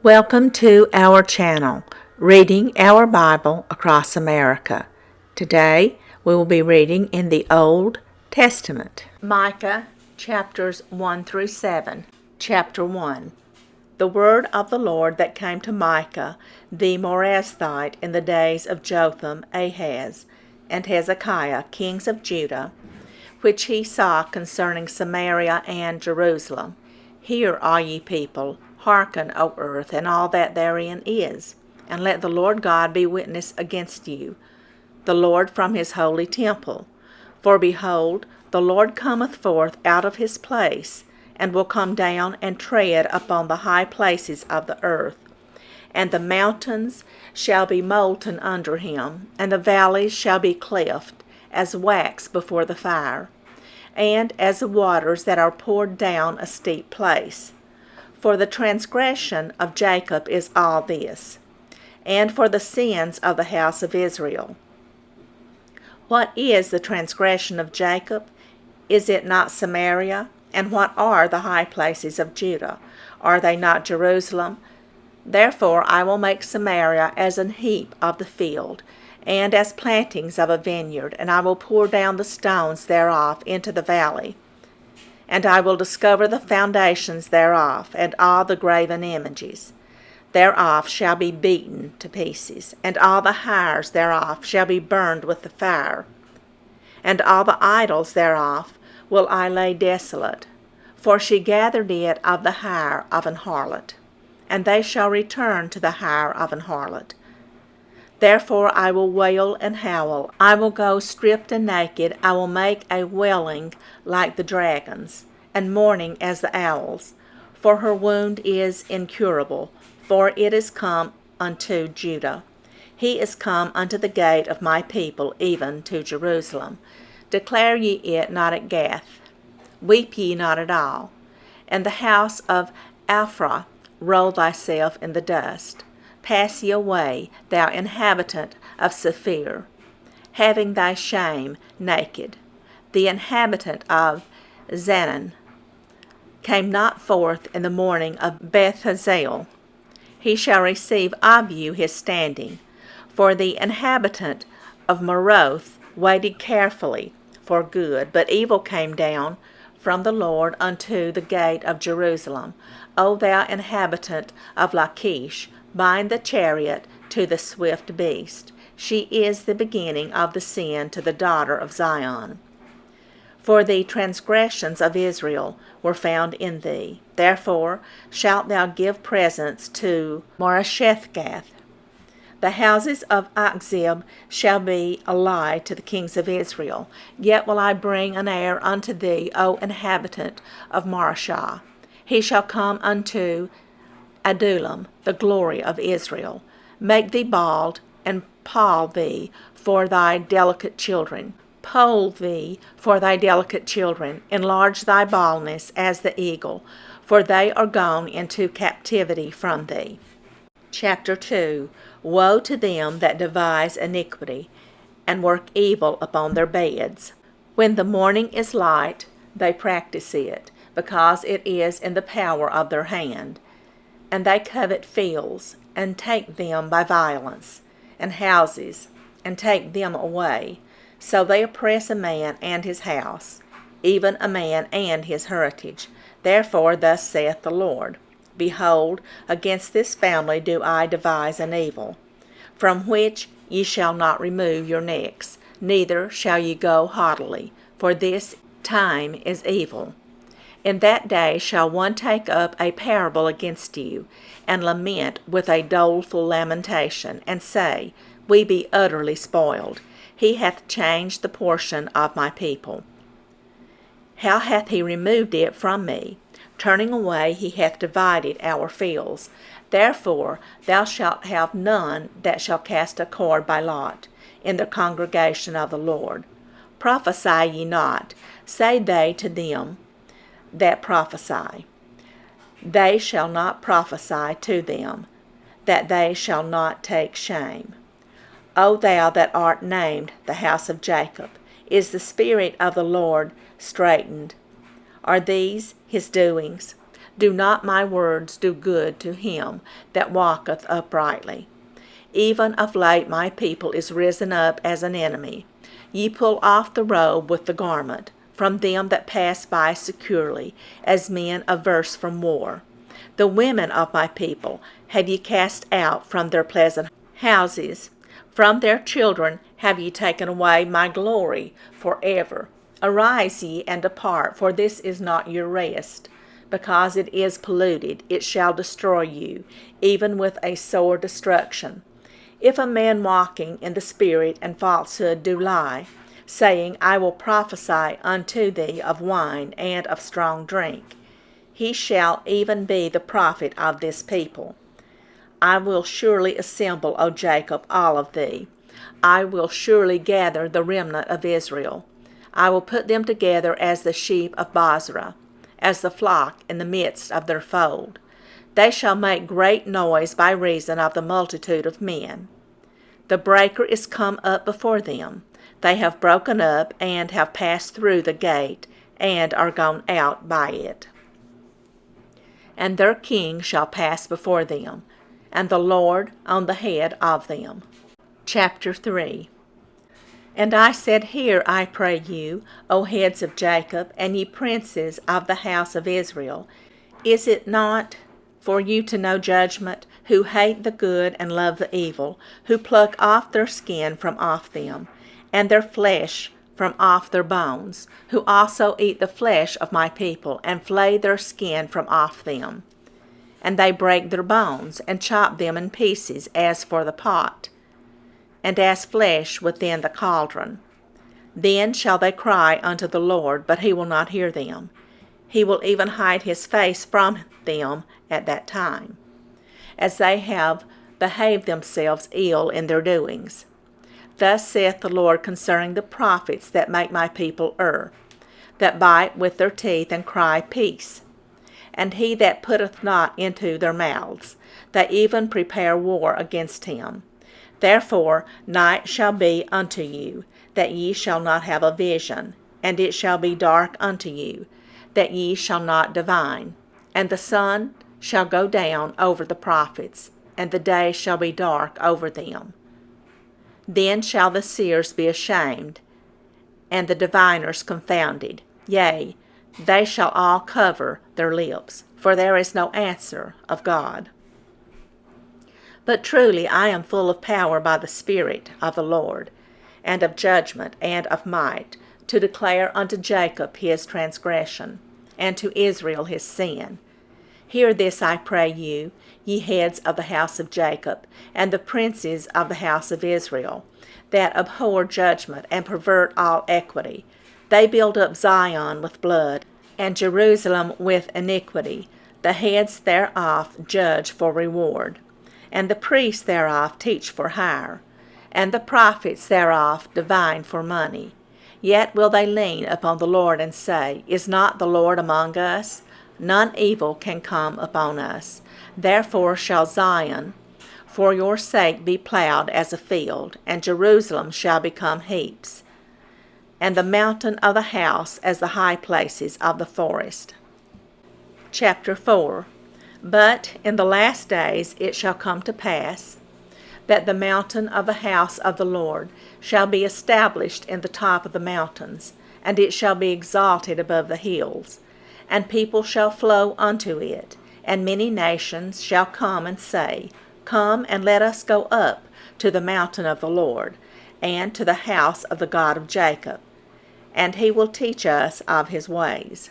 Welcome to our channel, Reading Our Bible Across America. Today we will be reading in the Old Testament. Micah chapters 1 through 7. Chapter 1. The word of the Lord that came to Micah the Morasthite in the days of Jotham, Ahaz, and Hezekiah, kings of Judah, which he saw concerning Samaria and Jerusalem. Hear, all ye people, hearken, O earth, and all that therein is, and let the Lord God be witness against you, the Lord from his holy temple. For behold, the Lord cometh forth out of his place, and will come down and tread upon the high places of the earth. And the mountains shall be molten under him, and the valleys shall be cleft, as wax before the fire, and as the waters that are poured down a steep place. For the transgression of Jacob is all this, and for the sins of the house of Israel. What is the transgression of Jacob? Is it not Samaria? And what are the high places of Judah? Are they not Jerusalem? Therefore I will make Samaria as an heap of the field, and as plantings of a vineyard, and I will pour down the stones thereof into the valley. And I will discover the foundations thereof, and all the graven images thereof shall be beaten to pieces, and all the hires thereof shall be burned with the fire. And all the idols thereof will I lay desolate, for she gathered it of the hire of an harlot, and they shall return to the hire of an harlot. Therefore I will wail and howl, I will go stripped and naked, I will make a wailing like the dragons, and mourning as the owls. For her wound is incurable, for it is come unto Judah. He is come unto the gate of my people, even to Jerusalem. Declare ye it not at Gath, weep ye not at all. And the house of Aphrah, roll thyself in the dust. Pass ye away, thou inhabitant of Sephir, having thy shame naked. The inhabitant of Zanan came not forth in the morning of Bethhazel. He shall receive of you his standing. For the inhabitant of Maroth waited carefully for good, but evil came down from the Lord unto the gate of Jerusalem. O thou inhabitant of Lachish, bind the chariot to the swift beast. She is the beginning of the sin to the daughter of Zion. For the transgressions of Israel were found in thee. Therefore shalt thou give presents to Moreshethgath. The houses of Achzib shall be a lie to the kings of Israel. Yet will I bring an heir unto thee, O inhabitant of Mareshah. He shall come unto Adullam, the glory of Israel. Make thee bald, and poll thee for thy delicate children. Poll thee for thy delicate children. Enlarge thy baldness as the eagle, for they are gone into captivity from thee. Chapter 2. Woe to them that devise iniquity, and work evil upon their beds. When the morning is light, they practice it, because it is in the power of their hand. And they covet fields, and take them by violence, and houses, and take them away. So they oppress a man and his house, even a man and his heritage. Therefore thus saith the Lord, Behold, against this family do I devise an evil, from which ye shall not remove your necks, neither shall ye go haughtily, for this time is evil. In that day shall one take up a parable against you, and lament with a doleful lamentation, and say, We be utterly spoiled. He hath changed the portion of my people. How hath he removed it from me? Turning away he hath divided our fields. Therefore thou shalt have none that shall cast a cord by lot in the congregation of the Lord. Prophesy ye not, say they to them that prophesy. They shall not prophesy to them, that they shall not take shame. O thou that art named the house of Jacob, is the Spirit of the Lord straitened? Are these his doings? Do not my words do good to him that walketh uprightly? Even of late my people is risen up as an enemy. Ye pull off the robe with the garment from them that pass by securely, as men averse from war. The women of my people have ye cast out from their pleasant houses. From their children have ye taken away my glory forever. Arise ye and depart, for this is not your rest. Because it is polluted, it shall destroy you, even with a sore destruction. If a man walking in the Spirit and falsehood do lie, saying, I will prophesy unto thee of wine and of strong drink, he shall even be the prophet of this people. I will surely assemble, O Jacob, all of thee. I will surely gather the remnant of Israel. I will put them together as the sheep of Bozrah, as the flock in the midst of their fold. They shall make great noise by reason of the multitude of men. The breaker is come up before them. They have broken up and have passed through the gate and are gone out by it. And their king shall pass before them, and the Lord on the head of them. Chapter 3. And I said, Hear, I pray you, O heads of Jacob, and ye princes of the house of Israel. Is it not for you to know judgment, who hate the good and love the evil, who pluck off their skin from off them, and their flesh from off their bones, who also eat the flesh of my people, and flay their skin from off them? And they break their bones, and chop them in pieces, as for the pot, and as flesh within the cauldron. Then shall they cry unto the Lord, but he will not hear them. He will even hide his face from them at that time, as they have behaved themselves ill in their doings. Thus saith the Lord concerning the prophets that make my people err, that bite with their teeth and cry, Peace. And he that putteth not into their mouths, they even prepare war against him. Therefore night shall be unto you, that ye shall not have a vision, and it shall be dark unto you, that ye shall not divine. And the sun shall go down over the prophets, and the day shall be dark over them. Then shall the seers be ashamed, and the diviners confounded. Yea, they shall all cover their lips, for there is no answer of God. But truly I am full of power by the Spirit of the Lord, and of judgment, and of might, to declare unto Jacob his transgression, and to Israel his sin. Hear this, I pray you, ye heads of the house of Jacob, and the princes of the house of Israel, that abhor judgment and pervert all equity. They build up Zion with blood, and Jerusalem with iniquity. The heads thereof judge for reward, and the priests thereof teach for hire, and the prophets thereof divine for money. Yet will they lean upon the Lord and say, Is not the Lord among us? None evil can come upon us. Therefore shall Zion for your sake be plowed as a field, and Jerusalem shall become heaps, and the mountain of the house as the high places of the forest. Chapter 4. But in the last days it shall come to pass, that the mountain of the house of the Lord shall be established in the top of the mountains, and it shall be exalted above the hills, and people shall flow unto it, and many nations shall come and say, Come and let us go up to the mountain of the Lord, and to the house of the God of Jacob, and he will teach us of his ways,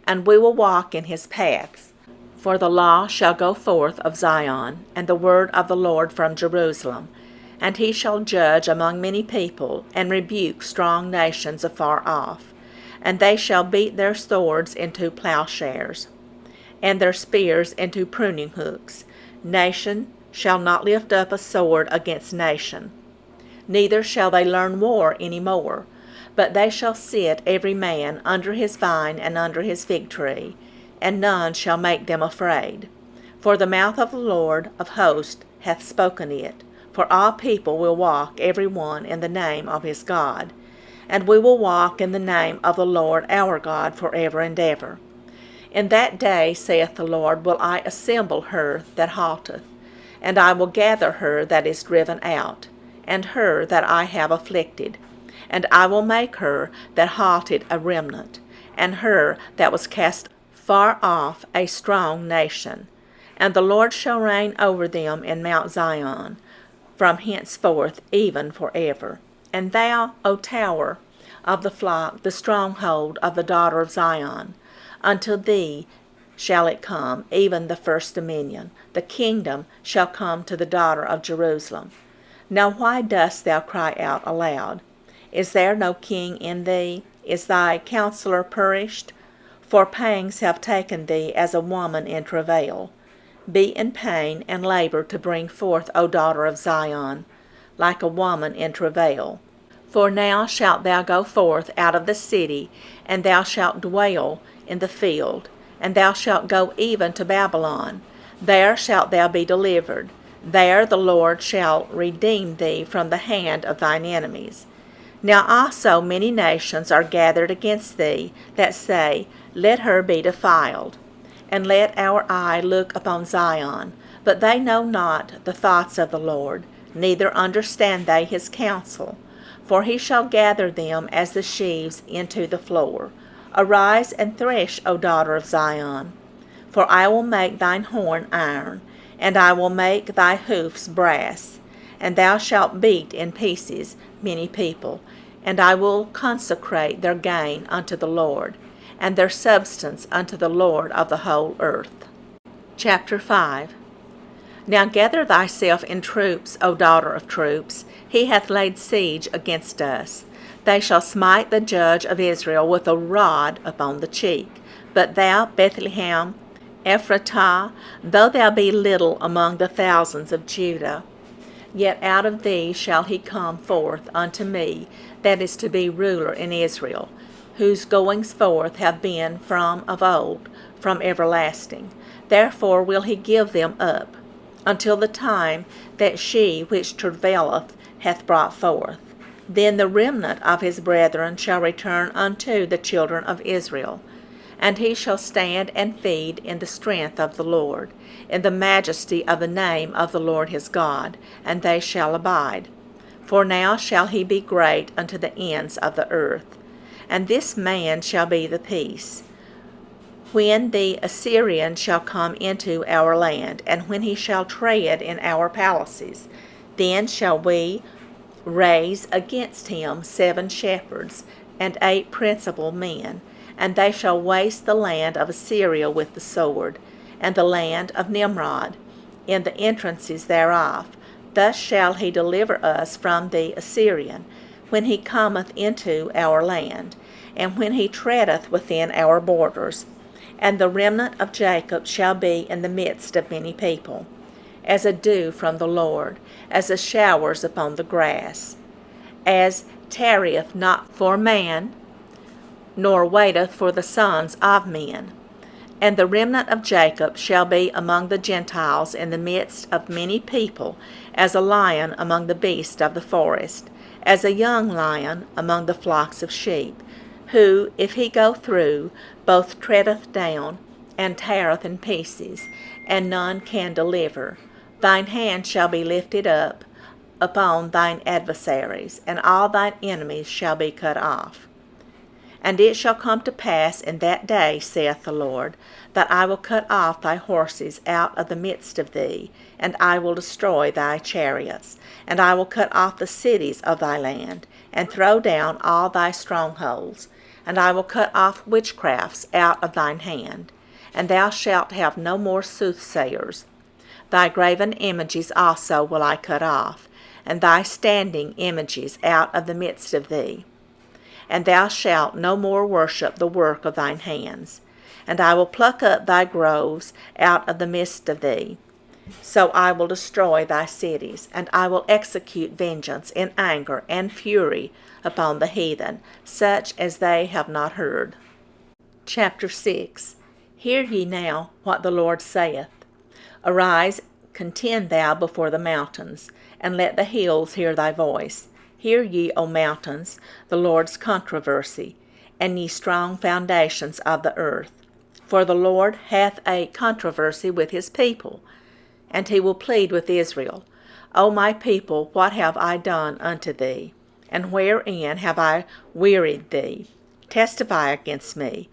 and we will walk in his paths. For the law shall go forth of Zion, and the word of the Lord from Jerusalem, and he shall judge among many people, and rebuke strong nations afar off. And they shall beat their swords into plowshares, and their spears into pruning hooks. Nation shall not lift up a sword against nation, neither shall they learn war any more, but they shall sit every man under his vine and under his fig tree, and none shall make them afraid. For the mouth of the Lord of hosts hath spoken it. For all people will walk every one in the name of his God, and we will walk in the name of the Lord our God forever and ever. In that day, saith the Lord, will I assemble her that halteth, and I will gather her that is driven out, and her that I have afflicted, and I will make her that halted a remnant, and her that was cast far off a strong nation. And the Lord shall reign over them in Mount Zion, from henceforth even forever. And thou, O tower of the flock, the stronghold of the daughter of Zion, unto thee shall it come, even the first dominion. The kingdom shall come to the daughter of Jerusalem. Now why dost thou cry out aloud? Is there no king in thee? Is thy counselor perished? For pangs have taken thee as a woman in travail. Be in pain and labor to bring forth, O daughter of Zion, like a woman in travail. For now shalt thou go forth out of the city, and thou shalt dwell in the field, and thou shalt go even to Babylon. There shalt thou be delivered. There the Lord shall redeem thee from the hand of thine enemies. Now also many nations are gathered against thee, that say, Let her be defiled, and let our eye look upon Zion. But they know not the thoughts of the Lord, neither understand they his counsel. For he shall gather them as the sheaves into the floor. Arise and thresh, O daughter of Zion. For I will make thine horn iron, and I will make thy hoofs brass, and thou shalt beat in pieces many people, and I will consecrate their gain unto the Lord, and their substance unto the Lord of the whole earth. Chapter 5. Now gather thyself in troops, O daughter of troops. He hath laid siege against us. They shall smite the judge of Israel with a rod upon the cheek. But thou, Bethlehem, Ephratah, though thou be little among the thousands of Judah, yet out of thee shall he come forth unto me, that is to be ruler in Israel, whose goings forth have been from of old, from everlasting. Therefore will he give them up, until the time that she which travaileth hath brought forth. Then the remnant of his brethren shall return unto the children of Israel, and he shall stand and feed in the strength of the Lord, in the majesty of the name of the Lord his God, and they shall abide. For now shall he be great unto the ends of the earth. And this man shall be the peace. When the Assyrian shall come into our land, and when he shall tread in our palaces, then shall we raise against him 7 shepherds and 8 principal men, and they shall waste the land of Assyria with the sword, and the land of Nimrod in the entrances thereof. Thus shall he deliver us from the Assyrian, when he cometh into our land, and when he treadeth within our borders. And the remnant of Jacob shall be in the midst of many people, as a dew from the Lord, as the showers upon the grass, as tarrieth not for man, nor waiteth for the sons of men. And the remnant of Jacob shall be among the Gentiles in the midst of many people, as a lion among the beasts of the forest, as a young lion among the flocks of sheep, who, if he go through, both treadeth down, and teareth in pieces, and none can deliver. Thine hand shall be lifted up upon thine adversaries, and all thine enemies shall be cut off. And it shall come to pass in that day, saith the Lord, that I will cut off thy horses out of the midst of thee, and I will destroy thy chariots, and I will cut off the cities of thy land, and throw down all thy strongholds, and I will cut off witchcrafts out of thine hand, and thou shalt have no more soothsayers. Thy graven images also will I cut off, and thy standing images out of the midst of thee. And thou shalt no more worship the work of thine hands. And I will pluck up thy groves out of the midst of thee. So I will destroy thy cities, and I will execute vengeance in anger and fury upon the heathen, such as they have not heard. Chapter 6. Hear ye now what the Lord saith. Arise, contend thou before the mountains, and let the hills hear thy voice. Hear ye, O mountains, the Lord's controversy, and ye strong foundations of the earth. For the Lord hath a controversy with his people, and he will plead with Israel. O my people, what have I done unto thee? And wherein have I wearied thee? Testify against me.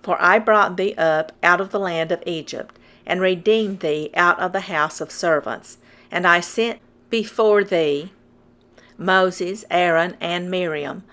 For I brought thee up out of the land of Egypt, and redeemed thee out of the house of servants. And I sent before thee Moses, Aaron, and Miriam.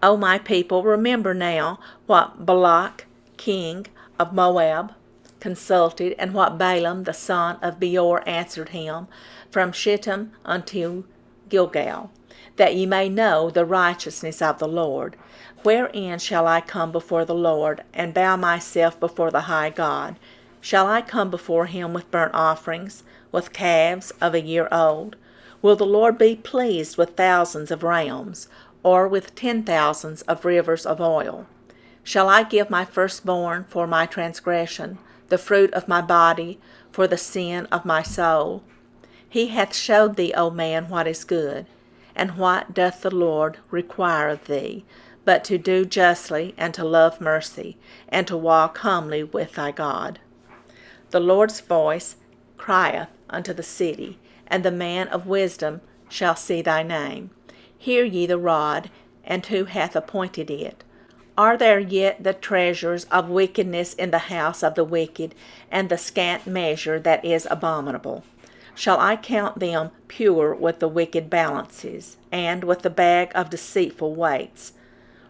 O my people, remember now what Balak, king of Moab, consulted, and what Balaam the son of Beor answered him, from Shittim unto Gilgal, that ye may know the righteousness of the Lord. Wherein shall I come before the Lord, and bow myself before the high God? Shall I come before him with burnt offerings, with calves of a year old? Will the Lord be pleased with thousands of rams, or with 10,000s of rivers of oil? Shall I give my firstborn for my transgression, the fruit of my body for the sin of my soul? He hath showed thee, O man, what is good. And what doth the Lord require of thee, but to do justly, and to love mercy, and to walk humbly with thy God? The Lord's voice crieth unto the city, and the man of wisdom shall see thy name. Hear ye the rod, and who hath appointed it? Are there yet the treasures of wickedness in the house of the wicked, and the scant measure that is abominable? Shall I count them pure with the wicked balances, and with the bag of deceitful weights?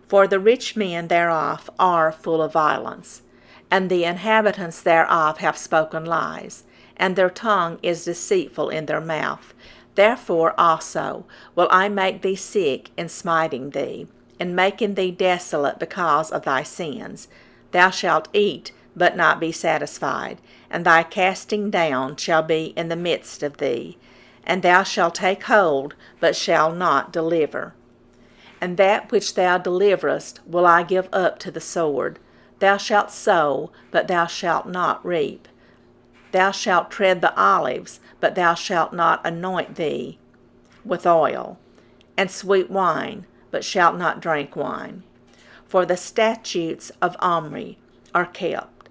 For the rich men thereof are full of violence, and the inhabitants thereof have spoken lies, and their tongue is deceitful in their mouth. Therefore also will I make thee sick in smiting thee, and making thee desolate because of thy sins. Thou shalt eat, but not be satisfied, and thy casting down shall be in the midst of thee. And thou shalt take hold, but shalt not deliver. And that which thou deliverest will I give up to the sword. Thou shalt sow, but thou shalt not reap. Thou shalt tread the olives, but thou shalt not anoint thee with oil, and sweet wine, but shalt not drink wine. For the statutes of Omri are kept,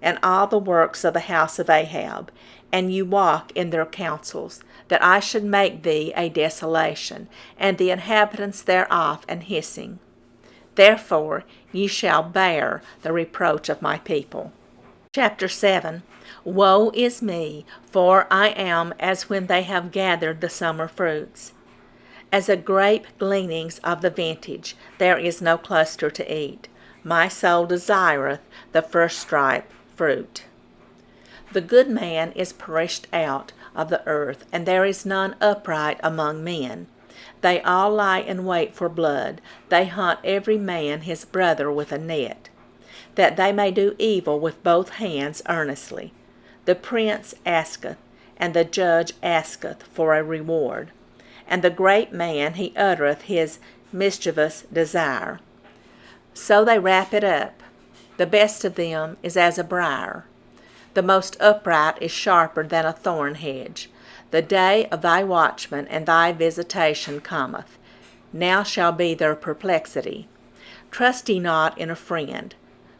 and all the works of the house of Ahab, and you walk in their counsels, that I should make thee a desolation, and the inhabitants thereof an hissing. Therefore ye shall bear the reproach of my people. Chapter 7. Woe is me, for I am as when they have gathered the summer fruits. As a grape gleanings of the vintage, there is no cluster to eat. My soul desireth the first-ripe fruit. The good man is perished out of the earth, and there is none upright among men. They all lie in wait for blood. They hunt every man his brother with a net, that they may do evil with both hands earnestly. The prince asketh, and the judge asketh for a reward. And the great man he uttereth his mischievous desire. So they wrap it up. The best of them is as a briar. The most upright is sharper than a thorn hedge. The day of thy watchman and thy visitation cometh. Now shall be their perplexity. Trust ye not in a friend.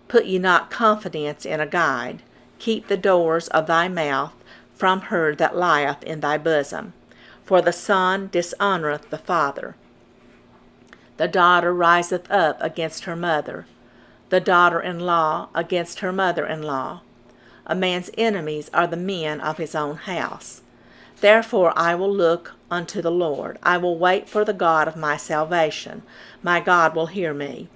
Put ye not confidence in a guide. Keep the doors of thy mouth from her that lieth in thy bosom. For the son dishonoureth the father. The daughter riseth up against her mother. The daughter-in-law against her mother-in-law. A man's enemies are the men of his own house. Therefore I will look unto the Lord. I will wait for the God of my salvation. My God will hear me.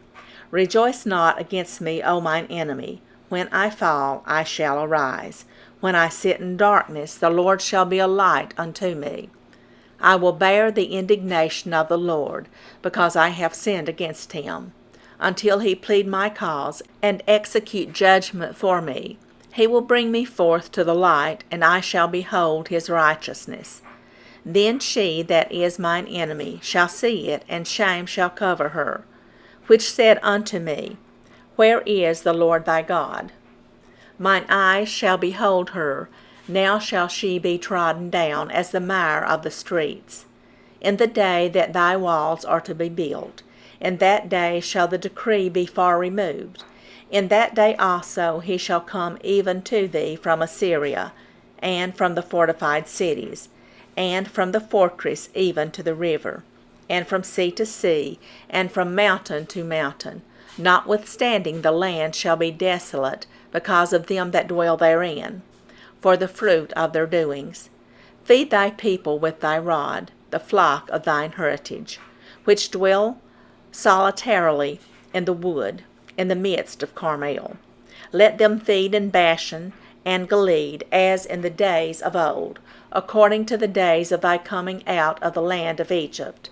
Rejoice not against me, O mine enemy. When I fall, I shall arise. When I sit in darkness, the Lord shall be a light unto me. I will bear the indignation of the Lord, because I have sinned against him, until he plead my cause, and execute judgment for me. He will bring me forth to the light, and I shall behold his righteousness. Then she that is mine enemy shall see it, and shame shall cover her, which said unto me, Where is the Lord thy God? Mine eyes shall behold her. Now shall she be trodden down as the mire of the streets. In the day that thy walls are to be built, in that day shall the decree be far removed. In that day also he shall come even to thee from Assyria, and from the fortified cities, and from the fortress even to the river, and from sea to sea, and from mountain to mountain. Notwithstanding the land shall be desolate because of them that dwell therein, for the fruit of their doings. Feed thy people with thy rod, the flock of thine heritage, which dwell solitarily in the wood, in the midst of Carmel. Let them feed in Bashan and Gilead, as in the days of old, according to the days of thy coming out of the land of Egypt.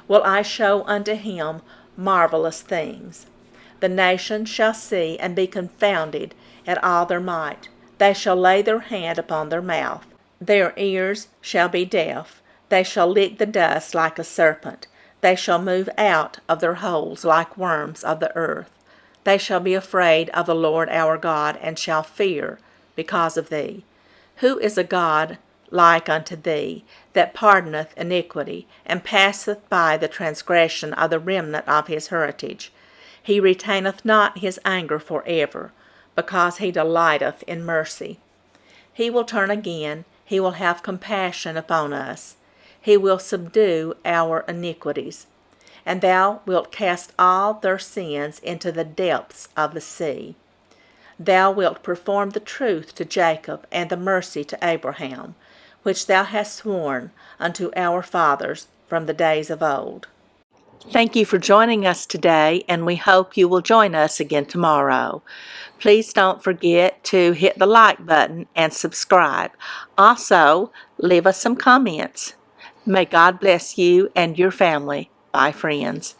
Will I show unto him marvelous things. The nations shall see and be confounded at all their might. They shall lay their hand upon their mouth. Their ears shall be deaf. They shall lick the dust like a serpent. They shall move out of their holes like worms of the earth. They shall be afraid of the Lord our God, and shall fear because of thee. Who is a God like unto thee, that pardoneth iniquity, and passeth by the transgression of the remnant of his heritage? He retaineth not his anger for ever, because he delighteth in mercy. He will turn again, he will have compassion upon us. He will subdue our iniquities. And thou wilt cast all their sins into the depths of the sea. Thou wilt perform the truth to Jacob and the mercy to Abraham, which thou hast sworn unto our fathers from the days of old. Thank you for joining us today, and we hope you will join us again tomorrow. Please don't forget to hit the like button and subscribe. Also, leave us some comments. May God bless you and your family. Bye, friends.